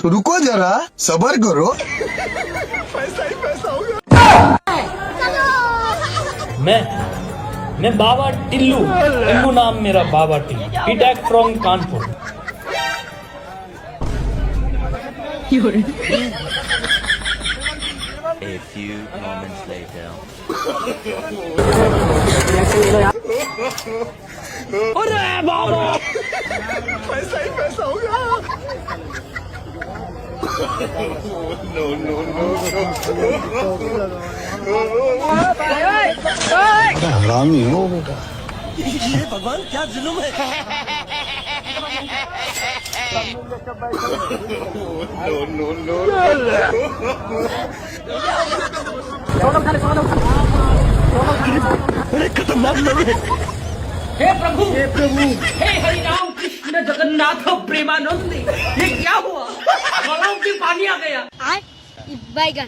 रुको जरा सबर करो। मैं बाबा टिल्लू टिल्लू नाम मेरा बाबा टिल्लू हिटैक from Kanpur. A few moments later. हरामी हो बेटा। हे प्रभु हे हरि राम कृष्ण जगन्नाथ प्रेमानंद, ये क्या हुआ? गलाव में पानी आ गया। बैगन